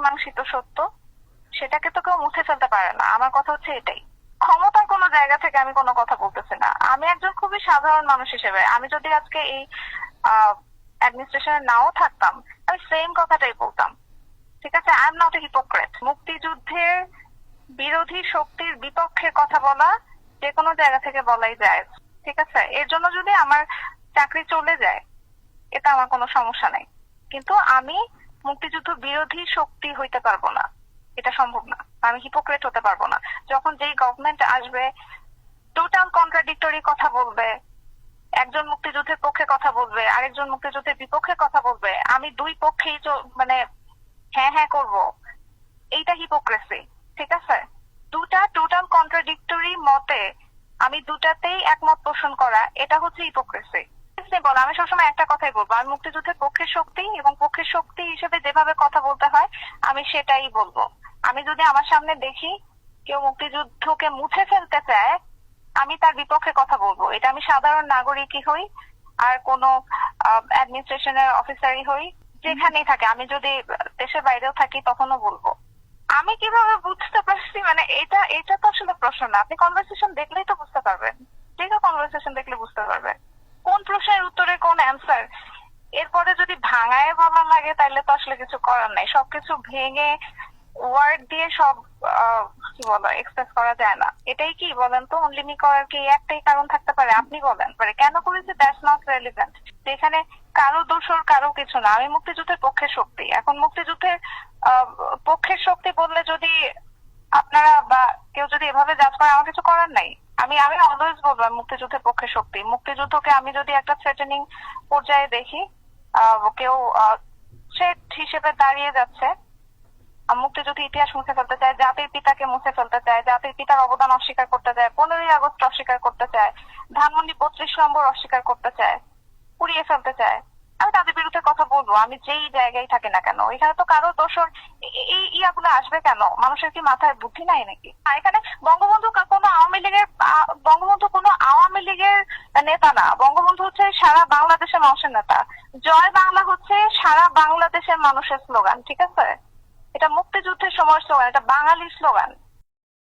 অমীমাংসিত সত্য, সেটাকে তো কেউ মুছে ফেলতে পারে না। আমার কথা হচ্ছে এটাই। ক্ষমতার কোনো জায়গা থেকে আমি কোনো কথা বলতেছি না। আমি একজন খুবই সাধারণ মানুষ হিসেবে আমি যদি আজকে এই অ্যাডমিনিস্ট্রেশনে নাও থাকতাম, আমি সেম কথাটাই বলতাম। ঠিক আছে, I am not a hypocrite. মুক্তিযুদ্ধের বিরোধী শক্তির বিপক্ষে কথা বলা যে কোনো জায়গা থেকে বলাই যায়। ঠিক আছে, এর জন্য যদি আমার চাকরি চলে যায়, এটা আমার কোনো সমস্যা নাই। কিন্তু আমি মুক্তিযুদ্ধ বিরোধী শক্তি হইতে পারবো না, এটা সম্ভব না। আমি হিপোক্রেট হতে পারবো না। যখন যেই গভর্নমেন্ট আসবে টোটাল কন্ট্রাডিক্টরি কথা বলবে, একজন মুক্তিযুদ্ধের পক্ষে কথা বলবে, আরেকজন মুক্তিযুদ্ধের বিপক্ষে কথা বলবে, আমি দুই পক্ষেই মানে হ্যাঁ হ্যাঁ করব, এইটা হিপোক্রেসি। ঠিক আছে, দুটা টোটাল কন্ট্রাডিক্টরি মতে আমি দুটাতেই একমত পোষণ করা, এটা হচ্ছে হিপোক্রেসি। বল, আমি সবসময় একটা কথাই বলবো, আমি মুক্তিযুদ্ধের পক্ষের শক্তি এবং পক্ষের শক্তি হিসেবে যেভাবে কথা বলতে হয় আমি সেটাই বলবো। আমি যদি আমার সামনে দেখি কেউ মুক্তিযুদ্ধকে মুছে ফেলতে চায়, আমি তার বিপক্ষে কথা বলবো। এটা আমি সাধারণ নাগরিকই হই আর কোনো অ্যাডমিনিস্ট্রেশনের অফিসারই হই, যেখানেই থাকে, আমি যদি দেশের বাইরেও থাকি তখনও বলবো। আমি কিভাবে বুঝতে পারছি, মানে এটা এটা তো আসলে প্রশ্ন না। আপনি কনভারসেশন দেখলেই তো বুঝতে পারবেন। ঠিক আছে, কনভারসেশন দেখলে বুঝতে পারবেন কোন প্রশ্নের উত্তরে কোন অ্যান্সার। এরপরে যদি ভাঙায় বলা লাগে তাহলে তো আসলে কিছু করার নাই। সবকিছু ভেঙে ওয়ার্ড দিয়ে সব কি বলো এক্সপ্রেস করা যায় না। এটাই কি বলেন তো, অনলিমি করার কি একটাই কারণ থাকতে পারে? আপনি বলেন পারে কেন করেছে, দ্যাটস নট রেলিভেন্ট। যেখানে কারো দোষর কারো কিছু না। আমি মুক্তিযুদ্ধের পক্ষের শক্তি। এখন মুক্তিযুদ্ধের পক্ষের শক্তি বললে যদি আপনারা বা কেউ যদি এভাবে জাজ করে, আমার কিছু করার নাই। আমি আমি অলওয়েজ বলবো মুক্তিযুদ্ধের পক্ষে শক্তি। মুক্তিযুদ্ধকে আমি যদি একটা থ্রেটেনিং পর্যায়ে দেখি, কেউ থ্রেট হিসেবে দাঁড়িয়ে যাচ্ছে, মুক্তিযুদ্ধ ইতিহাস মুছে ফেলতে চায়, জাতির পিতাকে মুছে ফেলতে চায়, জাতির পিতার অবদান অস্বীকার করতে চায়, 15ই আগস্ট অস্বীকার করতে চায়, ধানমন্ডি 32 নম্বর অস্বীকার করতে চায়, পুড়িয়ে ফেলতে চায়, আমি তাদের বিরুদ্ধে কথা বলবো। আমি যেই জায়গায় থাকি না কেন, এখানে তো কারো দোষর এই ইয়াগুলো আসবে কেন? মানুষের কি মাথায় বুদ্ধি নাই নাকি? এখানে বঙ্গবন্ধু কোনো আওয়ামী লীগের নেতা না। বঙ্গবন্ধু হচ্ছে সারা বাংলাদেশের মানুষের নেতা। জয় বাংলা হচ্ছে সারা বাংলাদেশের মানুষের স্লোগান। ঠিক আছে, এটা মুক্তিযুদ্ধের সময় স্লোগান, এটা বাঙালির স্লোগান।